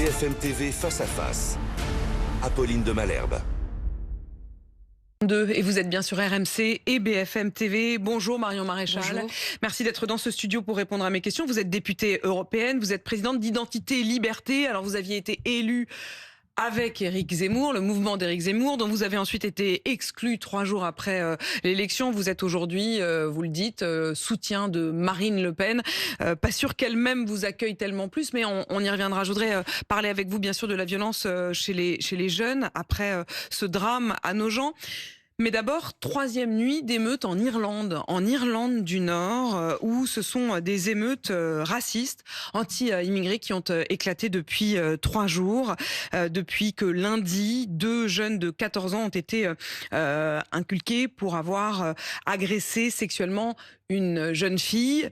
BFM TV face à face. Apolline de Malherbe. Et vous êtes bien sur RMC et BFM TV. Bonjour Marion Maréchal. Bonjour. Merci d'être dans ce studio pour répondre à mes questions. Vous êtes députée européenne, vous êtes présidente d'Identité et Liberté. Alors vous aviez été élue avec Éric Zemmour, le mouvement d'Éric Zemmour, dont vous avez ensuite été exclu 3 jours après l'élection. Vous êtes aujourd'hui, vous le dites, soutien de Marine Le Pen. Pas sûr qu'elle-même vous accueille tellement plus, mais on y reviendra. Je voudrais parler avec vous, bien sûr, de la violence chez les jeunes après ce drame à Nogent. Mais d'abord, 3e nuit d'émeutes en Irlande du Nord, où ce sont des émeutes racistes, anti-immigrés qui ont éclaté depuis 3 jours. Depuis que lundi, 2 jeunes de 14 ans ont été inculqués pour avoir agressé sexuellement une jeune fille.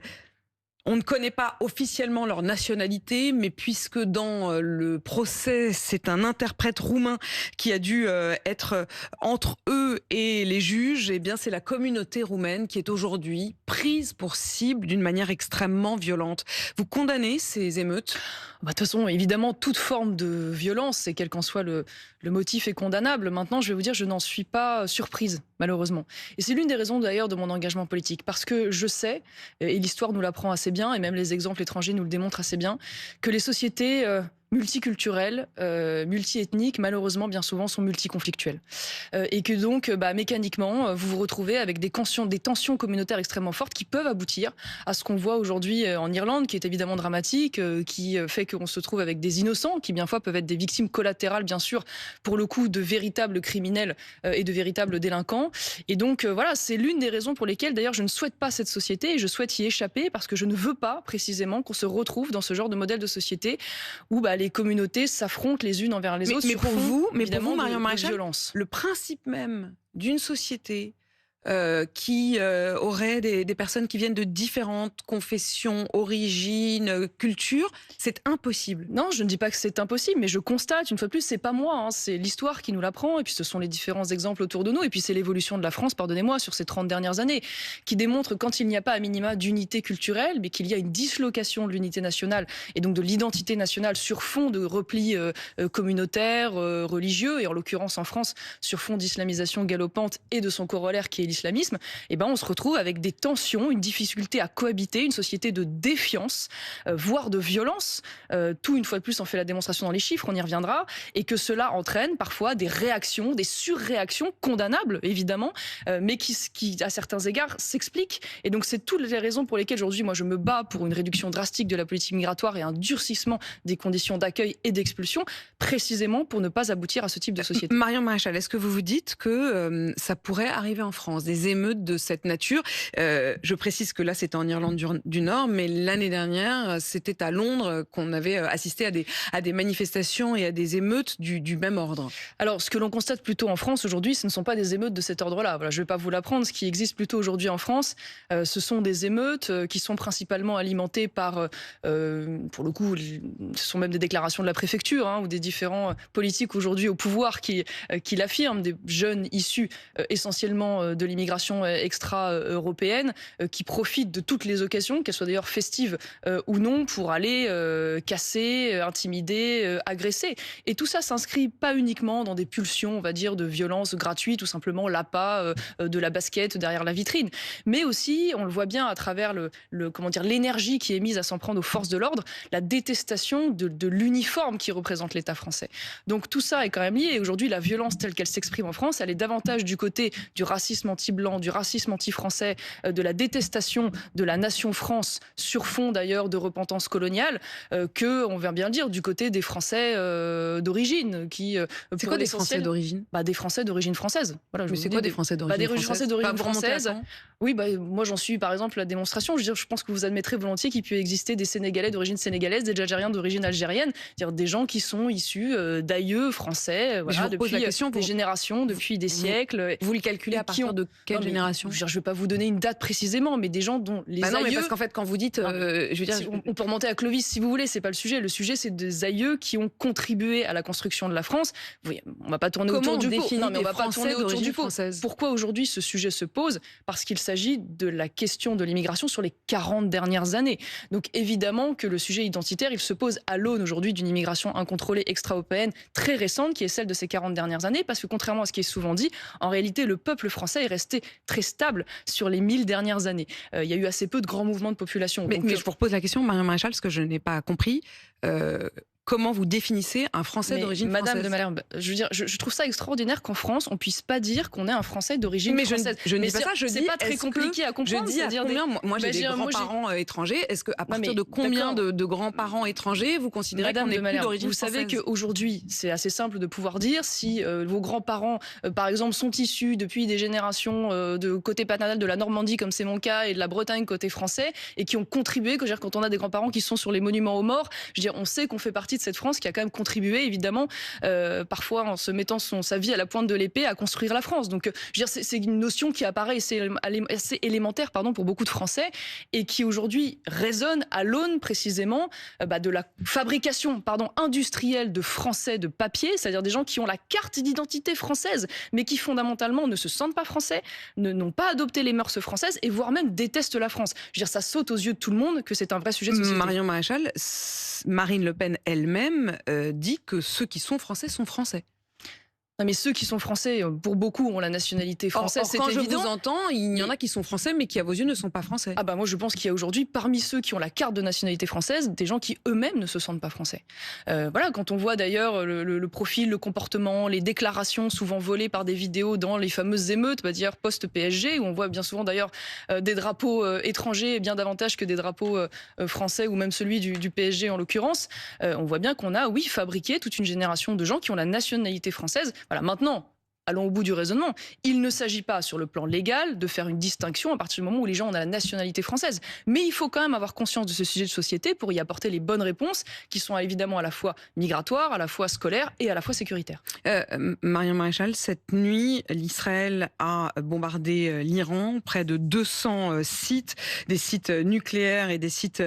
On ne connaît pas officiellement leur nationalité, mais puisque dans le procès, c'est un interprète roumain qui a dû être entre eux et les juges, eh bien c'est la communauté roumaine qui est aujourd'hui prise pour cible d'une manière extrêmement violente. Vous condamnez ces émeutes ? De toute façon, évidemment, toute forme de violence, et quel qu'en soit le motif, est condamnable. Maintenant, je vais vous dire, je n'en suis pas surprise, malheureusement. Et c'est l'une des raisons, d'ailleurs, de mon engagement politique. Parce que je sais, et l'histoire nous l'apprend assez bien, et même les exemples étrangers nous le démontrent assez bien, que les sociétés multiculturelles, multiethniques, malheureusement, bien souvent, sont multiconflictuelles. Et que donc, mécaniquement, vous vous retrouvez avec des tensions communautaires extrêmement fortes qui peuvent aboutir à ce qu'on voit aujourd'hui en Irlande, qui est évidemment dramatique, qui fait qu'on se trouve avec des innocents, qui bien fois peuvent être des victimes collatérales, bien sûr, pour le coup, de véritables criminels et de véritables délinquants. Et donc, voilà, c'est l'une des raisons pour lesquelles, d'ailleurs, je ne souhaite pas cette société et je souhaite y échapper parce que je ne veux pas, précisément, qu'on se retrouve dans ce genre de modèle de société où les communautés s'affrontent les unes envers les autres. Mais pour vous, Marion de Maréchal, violence. Le principe même d'une société qui aurait des personnes qui viennent de différentes confessions, origines, cultures, c'est impossible. Non, je ne dis pas que c'est impossible, mais je constate, une fois de plus, c'est pas moi, c'est l'histoire qui nous l'apprend, et puis ce sont les différents exemples autour de nous, et puis c'est l'évolution de la France, pardonnez-moi, sur ces 30 dernières années, qui démontre quand il n'y a pas à minima d'unité culturelle, mais qu'il y a une dislocation de l'unité nationale, et donc de l'identité nationale sur fond de repli communautaire, religieux, et en l'occurrence en France, sur fond d'islamisation galopante et de son corollaire qui est l'islamisme, on se retrouve avec des tensions, une difficulté à cohabiter, une société de défiance, voire de violence. Tout, une fois de plus, en fait la démonstration dans les chiffres, on y reviendra, et que cela entraîne parfois des réactions, des surréactions condamnables, évidemment, mais qui, à certains égards, s'expliquent. Et donc, c'est toutes les raisons pour lesquelles, aujourd'hui, moi, je me bats pour une réduction drastique de la politique migratoire et un durcissement des conditions d'accueil et d'expulsion, précisément pour ne pas aboutir à ce type de société. Marion Maréchal, est-ce que vous vous dites que ça pourrait arriver en France, des émeutes de cette nature? Je précise que là, c'était en Irlande du Nord, mais l'année dernière, c'était à Londres qu'on avait assisté à des manifestations et à des émeutes du même ordre. Alors, ce que l'on constate plutôt en France aujourd'hui, ce ne sont pas des émeutes de cet ordre-là. Voilà, je ne vais pas vous l'apprendre. Ce qui existe plutôt aujourd'hui en France, ce sont des émeutes qui sont principalement alimentées par, pour le coup, ce sont même des déclarations de la préfecture ou des différents politiques aujourd'hui au pouvoir qui l'affirment, des jeunes issus essentiellement de l'immigration extra-européenne qui profitent de toutes les occasions, qu'elles soient d'ailleurs festives ou non, pour aller casser, intimider, agresser. Et tout ça s'inscrit pas uniquement dans des pulsions, on va dire, de violence gratuite ou simplement l'appât de la basket derrière la vitrine, mais aussi, on le voit bien à travers l'énergie qui est mise à s'en prendre aux forces de l'ordre, la détestation de l'uniforme qui représente l'État français. Donc tout ça est quand même lié. Et aujourd'hui, la violence telle qu'elle s'exprime en France, elle est davantage du côté du racisme anti-blanc, du racisme anti-français, de la détestation de la nation France, sur fond d'ailleurs de repentance coloniale, que, on vient bien le dire, du côté des Français d'origine. C'est quoi des Français d'origine ? Des Français d'origine française. Voilà, mais c'est quoi des Français d'origine française ? Des Français d'origine française. Oui, moi j'en suis par exemple la démonstration. Je pense que vous admettrez volontiers qu'il peut exister des Sénégalais d'origine sénégalaise, des Algériens d'origine algérienne, c'est-à-dire des gens qui sont issus d'aïeux français, depuis des générations, depuis des siècles. Vous le calculez à partir de Quelle Non, mais, génération? je ne vais pas vous donner une date précisément, mais des gens dont les non, aïeux... mais parce qu'en fait, quand vous dites... je veux dire, on peut remonter à Clovis si vous voulez, c'est pas le sujet. Le sujet, c'est des aïeux qui ont contribué à la construction de la France. Oui, on va pas tourner autour du pot. Non, mais on va pas tourner autour du pot. Pourquoi aujourd'hui ce sujet se pose? Parce qu'il s'agit de la question de l'immigration sur les 40 dernières années. Donc évidemment que le sujet identitaire, il se pose à l'aune aujourd'hui d'une immigration incontrôlée extra-européenne très récente, qui est celle de ces 40 dernières années, parce que contrairement à ce qui est souvent dit, en réalité, le peuple français est resté très stable sur les 1000 dernières années. Il y a eu assez peu de grands mouvements de population. Mais je vous repose la question, Marion Maréchal, ce que je n'ai pas compris. Comment vous définissez un Français d'origine française? Madame de Malherbe, je veux dire, je trouve ça extraordinaire qu'en France, on puisse pas dire qu'on est un Français d'origine française. Je ne dis pas ça, je dis... C'est pas très compliqué à comprendre. Je dis à combien... Moi, j'ai des grands-parents étrangers. Est-ce qu'à partir de combien de grands-parents étrangers vous considérez qu'on n'est plus d'origine française? Vous savez qu'aujourd'hui, c'est assez simple de pouvoir dire si vos grands-parents, par exemple, sont issus depuis des générations de côté paternel de la Normandie, comme c'est mon cas, et de la Bretagne côté français, et qui ont contribué, quand on a des grands-parents qui sont sur les monuments aux morts, je veux dire, on sait qu'on fait partie de cette France qui a quand même contribué, évidemment, parfois en se mettant sa vie à la pointe de l'épée, à construire la France. Donc, je veux dire, c'est une notion qui apparaît assez élémentaire, pour beaucoup de Français, et qui aujourd'hui résonne à l'aune précisément de la fabrication, industrielle de Français de papier, c'est-à-dire des gens qui ont la carte d'identité française, mais qui fondamentalement ne se sentent pas français, n'ont pas adopté les mœurs françaises, et voire même détestent la France. Je veux dire, ça saute aux yeux de tout le monde que c'est un vrai sujet de société. Marion Maréchal, Marine Le Pen elle-même dit que ceux qui sont français sont français. Non, mais ceux qui sont français, pour beaucoup, ont la nationalité française, c'est évident. Quand je vous entends, il y en a qui sont français, mais qui, à vos yeux, ne sont pas français. Ah moi, je pense qu'il y a aujourd'hui, parmi ceux qui ont la carte de nationalité française, des gens qui eux-mêmes ne se sentent pas français. Voilà, quand on voit d'ailleurs le profil, le comportement, les déclarations souvent volées par des vidéos dans les fameuses émeutes, dire post-PSG, où on voit bien souvent d'ailleurs des drapeaux étrangers, bien davantage que des drapeaux français, ou même celui du PSG en l'occurrence, on voit bien qu'on a, oui, fabriqué toute une génération de gens qui ont la nationalité française. Voilà, maintenant, allons au bout du raisonnement. Il ne s'agit pas, sur le plan légal, de faire une distinction à partir du moment où les gens ont la nationalité française. Mais il faut quand même avoir conscience de ce sujet de société pour y apporter les bonnes réponses, qui sont évidemment à la fois migratoires, à la fois scolaires et à la fois sécuritaires. Marion Maréchal, cette nuit, l'Israël a bombardé l'Iran, près de 200 sites, des sites nucléaires et des sites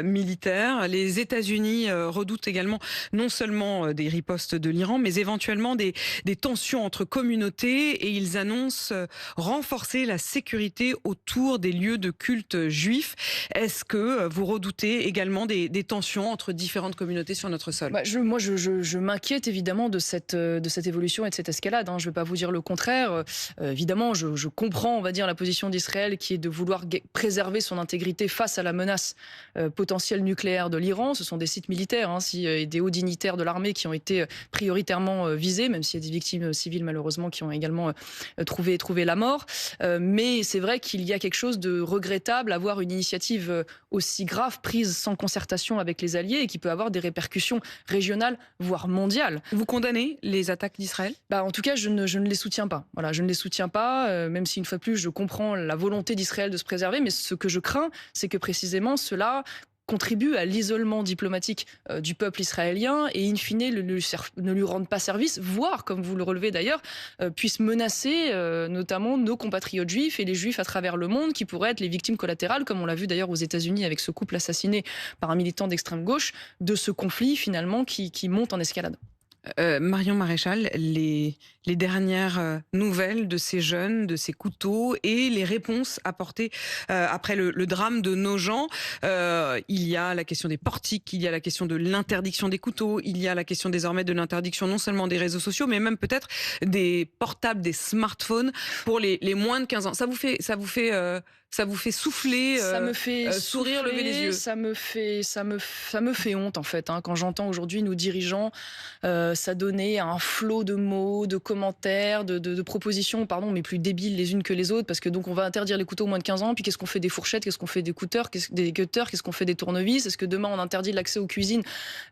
militaires. Les États-Unis redoutent également non seulement des ripostes de l'Iran, mais éventuellement des tensions entre communautés, et ils annoncent renforcer la sécurité autour des lieux de culte juifs. Est-ce que vous redoutez également des tensions entre différentes communautés sur notre sol? Je m'inquiète évidemment de cette évolution et de cette escalade. Je ne vais pas vous dire le contraire. Évidemment, je comprends, on va dire, la position d'Israël qui est de vouloir préserver son intégrité face à la menace potentielle nucléaire de l'Iran. Ce sont des sites militaires et des hauts dignitaires de l'armée qui ont été prioritairement visés, même s'il y a des victimes civiles malheureusement qui ont également trouvé la mort. Mais c'est vrai qu'il y a quelque chose de regrettable à voir une initiative aussi grave prise sans concertation avec les alliés et qui peut avoir des répercussions régionales, voire mondiales. Vous condamnez les attaques d'Israël? En tout cas, je ne les soutiens pas. Voilà, je ne les soutiens pas, même si une fois de plus, je comprends la volonté d'Israël de se préserver. Mais ce que je crains, c'est que précisément cela contribue à l'isolement diplomatique du peuple israélien et in fine ne lui rende pas service, voire, comme vous le relevez d'ailleurs, puisse menacer notamment nos compatriotes juifs et les juifs à travers le monde qui pourraient être les victimes collatérales, comme on l'a vu d'ailleurs aux États-Unis avec ce couple assassiné par un militant d'extrême gauche, de ce conflit finalement qui monte en escalade. Marion Maréchal, les dernières nouvelles de ces jeunes, de ces couteaux et les réponses apportées après le drame de Nogent. Il y a la question des portiques, il y a la question de l'interdiction des couteaux, il y a la question désormais de l'interdiction non seulement des réseaux sociaux, mais même peut-être des portables, des smartphones pour les moins de 15 ans. Ça vous fait souffler, ça me fait sourire, lever les yeux. Ça me fait honte en fait. Quand j'entends aujourd'hui nos dirigeants s'adonner à un flot de mots, de commentaires, de propositions, mais plus débiles les unes que les autres, parce que donc on va interdire les couteaux aux moins de 15 ans. Puis qu'est-ce qu'on fait des fourchettes, qu'est-ce qu'on fait des cutters, qu'est-ce qu'on fait des tournevis? Est-ce que demain on interdit l'accès aux cuisines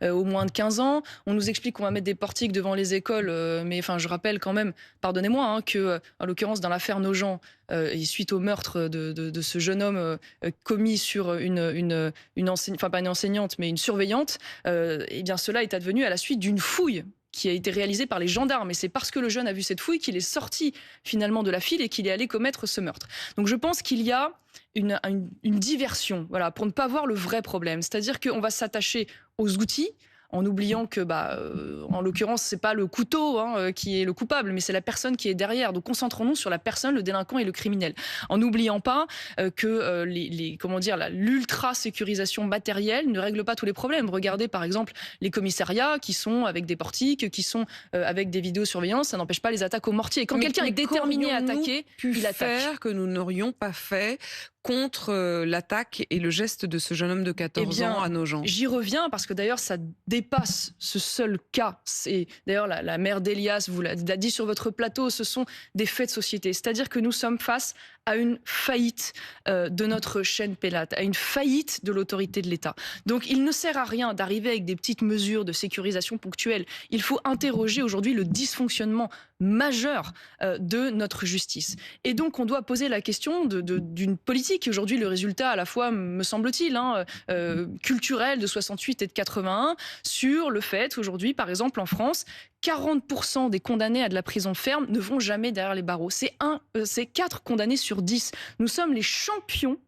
aux moins de 15 ans? On nous explique qu'on va mettre des portiques devant les écoles, mais je rappelle quand même, pardonnez-moi, que en l'occurrence dans l'affaire Nogent, et suite au meurtre de ce jeune homme commis sur une enseignante, pas une enseignante, mais une surveillante, eh bien cela est advenu à la suite d'une fouille qui a été réalisée par les gendarmes. Et c'est parce que le jeune a vu cette fouille qu'il est sorti finalement de la file et qu'il est allé commettre ce meurtre. Donc je pense qu'il y a une diversion, voilà, pour ne pas voir le vrai problème. C'est-à-dire qu'on va s'attacher aux outils, en oubliant que, en l'occurrence, c'est pas le couteau qui est le coupable, mais c'est la personne qui est derrière. Donc concentrons-nous sur la personne, le délinquant et le criminel. En n'oubliant pas que l'ultra-sécurisation matérielle ne règle pas tous les problèmes. Regardez par exemple les commissariats qui sont avec des portiques, qui sont avec des vidéosurveillances, ça n'empêche pas les attaques au mortier. Et quand quelqu'un est déterminé à attaquer, il attaque. Que nous n'aurions pas fait contre l'attaque et le geste de ce jeune homme de 14 ans à Nogent. J'y reviens parce que d'ailleurs ça dépasse ce seul cas. C'est d'ailleurs la mère d'Elias vous l'a dit sur votre plateau, ce sont des faits de société. C'est-à-dire que nous sommes face à une faillite de notre chaîne pénale, à une faillite de l'autorité de l'État. Donc il ne sert à rien d'arriver avec des petites mesures de sécurisation ponctuelles. Il faut interroger aujourd'hui le dysfonctionnement majeur de notre justice. Et donc on doit poser la question d'une politique. Aujourd'hui, le résultat à la fois, me semble-t-il, culturel de 68 et de 81, sur le fait aujourd'hui, par exemple en France, 40% des condamnés à de la prison ferme ne vont jamais derrière les barreaux. C'est 4 condamnés sur 10. Nous sommes les champions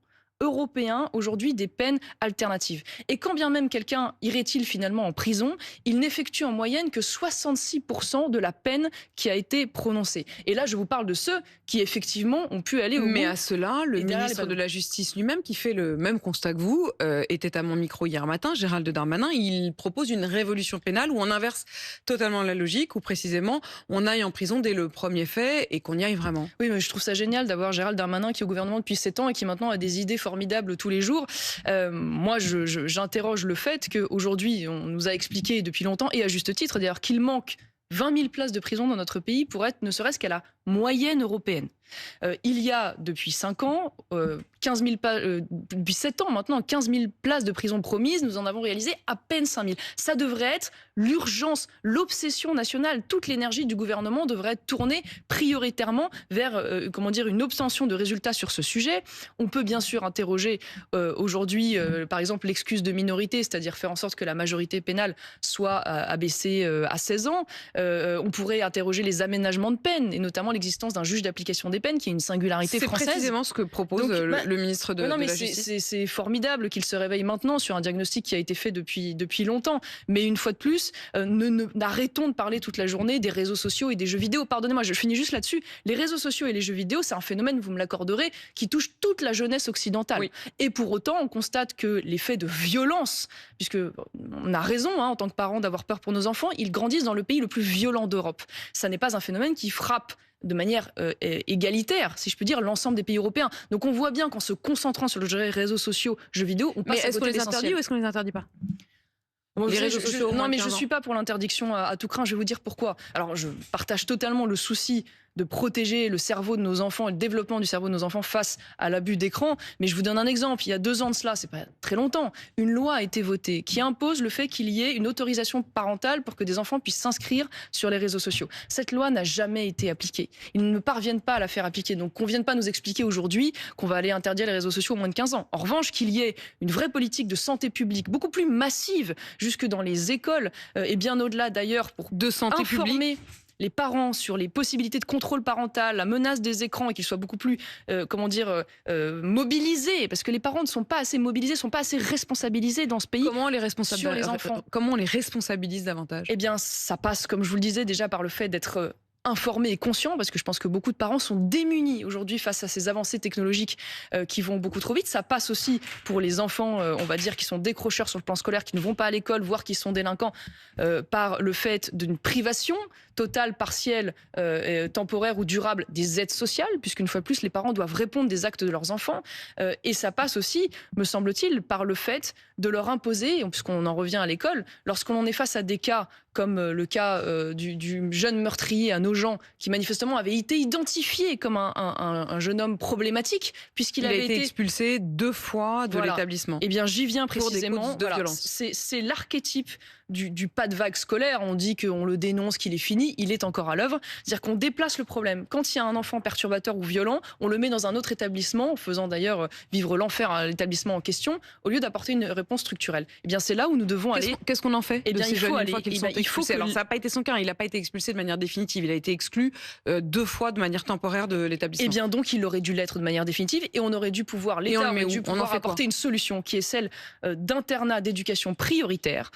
européens aujourd'hui des peines alternatives. Et quand bien même quelqu'un irait-il finalement en prison, il n'effectue en moyenne que 66% de la peine qui a été prononcée. Et là, je vous parle de ceux qui effectivement ont pu aller au bout. Mais à cela, le ministre de la Justice lui-même, qui fait le même constat que vous, était à mon micro hier matin, Gérald Darmanin. Il propose une révolution pénale où on inverse totalement la logique, où précisément on aille en prison dès le premier fait et qu'on y aille vraiment. Oui, mais je trouve ça génial d'avoir Gérald Darmanin qui est au gouvernement depuis 7 ans et qui maintenant a des idées formidable tous les jours. Moi, j'interroge le fait qu'aujourd'hui, on nous a expliqué depuis longtemps, et à juste titre d'ailleurs, qu'il manque 20 000 places de prison dans notre pays pour être ne serait-ce qu'à la moyenne européenne. Il y a depuis 5 ans, depuis 7 ans maintenant, 15 000 places de prison promises. Nous en avons réalisé à peine 5 000. Ça devrait être l'urgence, l'obsession nationale. Toute l'énergie du gouvernement devrait être tournée prioritairement vers une obtention de résultats sur ce sujet. On peut bien sûr interroger aujourd'hui, par exemple, l'excuse de minorité, c'est-à-dire faire en sorte que la majorité pénale soit abaissée à 16 ans. On pourrait interroger les aménagements de peine, et notamment l'existence d'un juge d'application des peines, qui est une singularité française. C'est précisément ce que propose le ministre de la Justice. C'est formidable qu'il se réveille maintenant sur un diagnostic qui a été fait depuis longtemps. Mais une fois de plus, n'arrêtons de parler toute la journée des réseaux sociaux et des jeux vidéo. Pardonnez-moi, je finis juste là-dessus. Les réseaux sociaux et les jeux vidéo, c'est un phénomène, vous me l'accorderez, qui touche toute la jeunesse occidentale. Oui. Et pour autant, on constate que les faits de violence, puisque on a raison en tant que parents d'avoir peur pour nos enfants, ils grandissent dans le pays le plus violent d'Europe. Ça n'est pas un phénomène qui frappe de manière égalitaire, si je peux dire, l'ensemble des pays européens. Donc on voit bien qu'en se concentrant sur les réseaux sociaux, jeux vidéo, on passe à côté de l'essentiel. Mais est-ce qu'on les interdit ou est-ce qu'on les interdit pas ? Les réseaux sociaux, non, mais je ne suis pas pour l'interdiction à tout crin. Je vais vous dire pourquoi. Alors, je partage totalement le souci de protéger le cerveau de nos enfants et le développement du cerveau de nos enfants face à l'abus d'écran. Mais je vous donne un exemple. Il y a 2 ans de cela, c'est pas très longtemps, une loi a été votée qui impose le fait qu'il y ait une autorisation parentale pour que des enfants puissent s'inscrire sur les réseaux sociaux. Cette loi n'a jamais été appliquée. Ils ne parviennent pas à la faire appliquer. Donc qu'on ne vienne pas nous expliquer aujourd'hui qu'on va aller interdire les réseaux sociaux aux moins de 15 ans. En revanche, qu'il y ait une vraie politique de santé publique, beaucoup plus massive, jusque dans les écoles, et bien au-delà d'ailleurs, pour de santé informer les parents sur les possibilités de contrôle parental, la menace des écrans, et qu'ils soient beaucoup plus, mobilisés, parce que les parents ne sont pas assez mobilisés, ne sont pas assez responsabilisés dans ce pays. Comment on les responsabilise sur les enfants? Comment on les responsabilise davantage? Eh bien, ça passe, comme je vous le disais, déjà par le fait d'être informés et conscients, parce que je pense que beaucoup de parents sont démunis aujourd'hui face à ces avancées technologiques qui vont beaucoup trop vite. Ça passe aussi pour les enfants, on va dire, qui sont décrocheurs sur le plan scolaire, qui ne vont pas à l'école, voire qui sont délinquants, par le fait d'une privation totale, partielle, temporaire ou durable des aides sociales, puisqu'une fois de plus, les parents doivent répondre des actes de leurs enfants. Et ça passe aussi, me semble-t-il, par le fait de leur imposer, puisqu'on en revient à l'école, lorsqu'on est face à des cas comme le cas du jeune meurtrier à Nogent, qui manifestement avait été identifié comme un jeune homme problématique, puisqu'il avait été expulsé 2 fois de l'établissement. Eh bien, j'y viens précisément. Pour des causes de violence. C'est l'archétype du pas de vague scolaire. On dit qu'on le dénonce, qu'il est fini, il est encore à l'œuvre. C'est-à-dire qu'on déplace le problème. Quand il y a un enfant perturbateur ou violent, on le met dans un autre établissement, faisant d'ailleurs vivre l'enfer à l'établissement en question, au lieu d'apporter une réponse structurelle. Eh bien, c'est là où nous devons aller. Qu'est-ce qu'on en fait? Eh bien, il faut aller. Il faut que... Alors, ça n'a pas été son cas. Il n'a pas été expulsé de manière définitive. Il a été exclu 2 fois de manière temporaire de l'établissement. Eh bien, donc, il aurait dû l'être de manière définitive et on aurait dû pouvoir, l'État aurait dû pouvoir apporter une solution qui est celle d'internat d'éducation prioritaire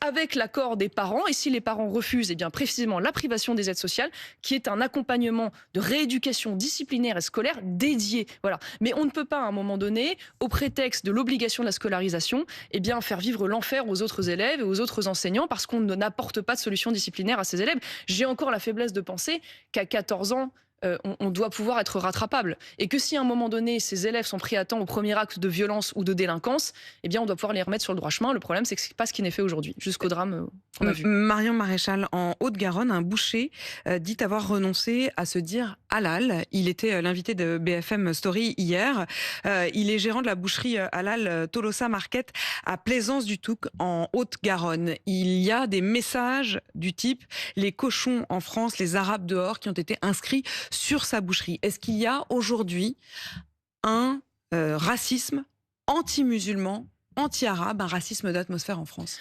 avec l'accord des parents. Et si les parents refusent, eh bien, précisément la privation des aides sociales, qui est un accompagnement de rééducation disciplinaire et scolaire dédié. Voilà. Mais on ne peut pas, à un moment donné, au prétexte de l'obligation de la scolarisation, eh bien, faire vivre l'enfer aux autres élèves et aux autres enseignants parce qu'on n'apporte pas de solution disciplinaire à ces élèves. J'ai encore la faiblesse de penser qu'à 14 ans, on doit pouvoir être rattrapable. Et que si à un moment donné, ces élèves sont pris à temps au premier acte de violence ou de délinquance, eh bien, on doit pouvoir les remettre sur le droit chemin. Le problème, c'est que ce n'est pas ce qui n'est fait aujourd'hui, jusqu'au drame qu'on a vu. Marion Maréchal, en Haute-Garonne, un boucher dit avoir renoncé à se dire halal. Il était l'invité de BFM Story hier. Il est gérant de la boucherie halal Tolosa Market à Plaisance-du-Touques, en Haute-Garonne. Il y a des messages du type « Les cochons en France, les Arabes dehors » qui ont été inscrits sur sa boucherie. Est-ce qu'il y a aujourd'hui un racisme anti-musulman, anti-arabe, un racisme d'atmosphère en France?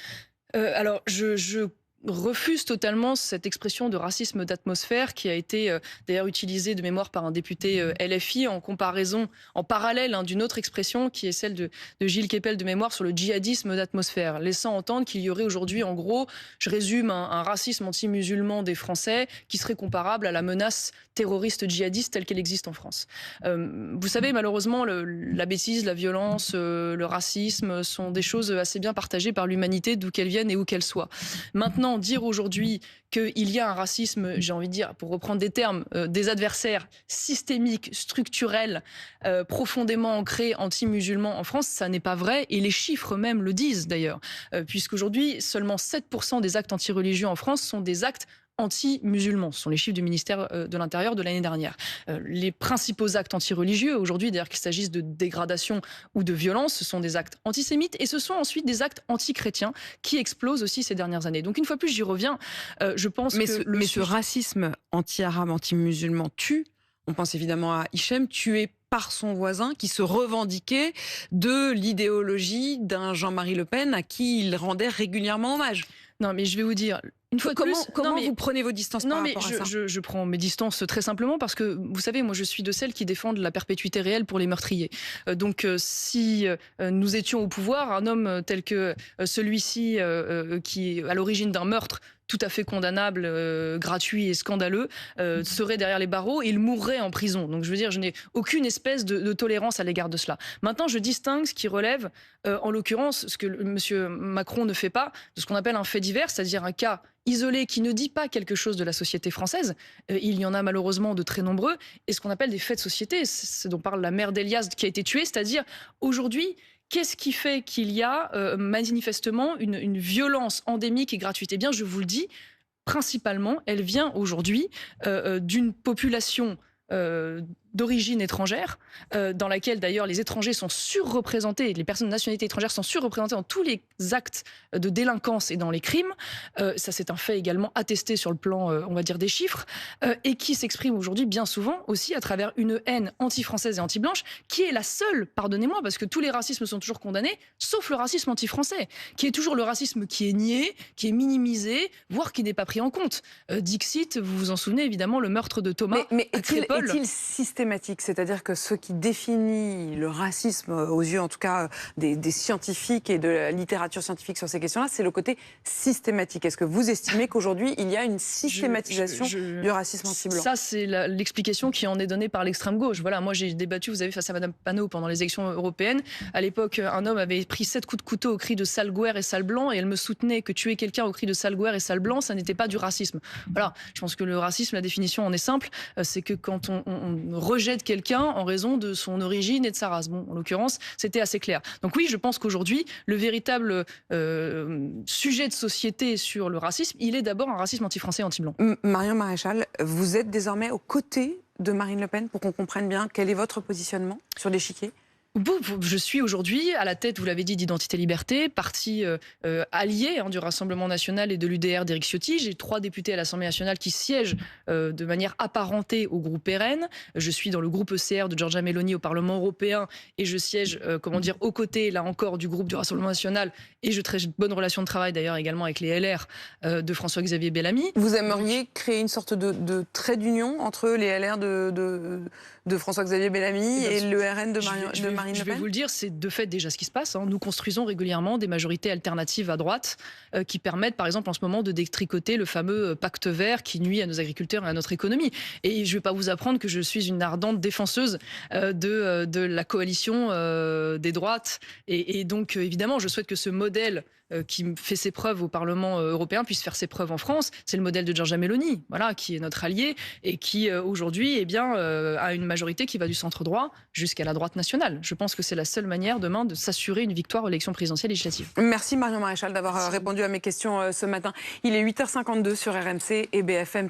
Alors, je refuse totalement cette expression de racisme d'atmosphère qui a été d'ailleurs utilisée de mémoire par un député LFI en comparaison, en parallèle d'une autre expression qui est celle de Gilles Kepel de mémoire sur le djihadisme d'atmosphère, laissant entendre qu'il y aurait aujourd'hui en gros, je résume, un racisme anti-musulman des Français qui serait comparable à la menace terroriste djihadiste telle qu'elle existe en France. Vous savez, malheureusement, la bêtise, la violence, le racisme sont des choses assez bien partagées par l'humanité, d'où qu'elles viennent et où qu'elles soient. Maintenant, dire aujourd'hui qu'il y a un racisme, j'ai envie de dire, pour reprendre des termes, des adversaires systémiques, structurels, profondément ancrés anti-musulmans en France, ça n'est pas vrai. Et les chiffres même le disent d'ailleurs. Puisqu'aujourd'hui, seulement 7% des actes anti-religieux en France sont des actes anti-musulmans. Ce sont les chiffres du ministère de l'Intérieur de l'année dernière. Les principaux actes anti-religieux, aujourd'hui, d'ailleurs qu'il s'agisse de dégradation ou de violence, ce sont des actes antisémites et ce sont ensuite des actes anti-chrétiens qui explosent aussi ces dernières années. Donc une fois plus, j'y reviens. Je pense que ce racisme anti-arabe, anti-musulman tue. On pense évidemment à Hichem, tué par son voisin qui se revendiquait de l'idéologie d'un Jean-Marie Le Pen à qui il rendait régulièrement hommage. Non, mais je vais vous dire, une fois comment vous prenez vos distances par rapport à ça? Je prends mes distances très simplement parce que, vous savez, moi je suis de celles qui défendent la perpétuité réelle pour les meurtriers. Donc si nous étions au pouvoir, un homme tel que celui-ci qui est à l'origine d'un meurtre tout à fait condamnable, gratuit et scandaleux, serait derrière les barreaux et il mourrait en prison. Donc je veux dire, je n'ai aucune espèce de tolérance à l'égard de cela. Maintenant, je distingue ce qui relève, en l'occurrence, ce que M. Macron ne fait pas, de ce qu'on appelle un fait divers, c'est-à-dire un cas isolé qui ne dit pas quelque chose de la société française. Il y en a malheureusement de très nombreux. Et ce qu'on appelle des faits de société, c'est dont parle la mère d'Elias qui a été tuée, c'est-à-dire aujourd'hui, qu'est-ce qui fait qu'il y a manifestement une violence endémique et gratuite? Eh bien, je vous le dis, principalement, elle vient aujourd'hui d'une population d'origine étrangère, dans laquelle d'ailleurs les étrangers sont surreprésentés, les personnes de nationalité étrangère sont surreprésentées dans tous les actes de délinquance et dans les crimes. Ça, c'est un fait également attesté sur le plan, on va dire, des chiffres, et qui s'exprime aujourd'hui bien souvent aussi à travers une haine anti-française et anti-blanche, qui est la seule, pardonnez-moi, parce que tous les racismes sont toujours condamnés, sauf le racisme anti-français, qui est toujours le racisme qui est nié, qui est minimisé, voire qui n'est pas pris en compte. Dixit, vous vous en souvenez évidemment, le meurtre de Thomas à Crépol. Est-il systématique? C'est-à-dire que ce qui définit le racisme, aux yeux en tout cas des scientifiques et de la littérature scientifique sur ces questions-là, c'est le côté systématique. Est-ce que vous estimez qu'aujourd'hui, il y a une systématisation du racisme anti-blanc? Ça, c'est l'explication qui en est donnée par l'extrême gauche. Voilà, moi j'ai débattu, vous avez face à Madame Panot pendant les élections européennes. À l'époque, un homme avait pris 7 coups de couteau au cri de sale gouère et sale blanc, et elle me soutenait que tuer quelqu'un au cri de sale gouère et sale blanc, ça n'était pas du racisme. Voilà, je pense que le racisme, la définition en est simple, c'est que quand on rejette quelqu'un en raison de son origine et de sa race. Bon, en l'occurrence, c'était assez clair. Donc oui, je pense qu'aujourd'hui, le véritable sujet de société sur le racisme, il est d'abord un racisme anti-français et anti-blanc. Marion Maréchal, vous êtes désormais aux côtés de Marine Le Pen pour qu'on comprenne bien quel est votre positionnement sur l'échiquier? Je suis aujourd'hui à la tête, vous l'avez dit, d'Identité Liberté, parti allié du Rassemblement National et de l'UDR d'Éric Ciotti. J'ai 3 députés à l'Assemblée nationale qui siègent de manière apparentée au groupe RN. Je suis dans le groupe ECR de Giorgia Meloni au Parlement européen et je siège, aux côtés, là encore, du groupe du Rassemblement National. Et je traite de bonnes relations de travail d'ailleurs également avec les LR de François-Xavier Bellamy. Vous aimeriez créer une sorte de trait d'union entre les LR de François-Xavier Bellamy et le RN de Marine Le Pen? Je vais vous le dire, c'est de fait déjà ce qui se passe. Nous construisons régulièrement des majorités alternatives à droite qui permettent, par exemple, en ce moment, de détricoter le fameux pacte vert qui nuit à nos agriculteurs et à notre économie. Et je ne vais pas vous apprendre que je suis une ardente défenseuse de la coalition des droites. Et donc, évidemment, je souhaite que ce modèle qui fait ses preuves au Parlement européen puisse faire ses preuves en France. C'est le modèle de Giorgia Meloni, qui est notre allié et qui aujourd'hui a une majorité qui va du centre-droit jusqu'à la droite nationale. Je pense que c'est la seule manière demain de s'assurer une victoire aux élections présidentielles et législatives. Merci Marion Maréchal d'avoir répondu à mes questions ce matin. Il est 8h52 sur RMC et BFM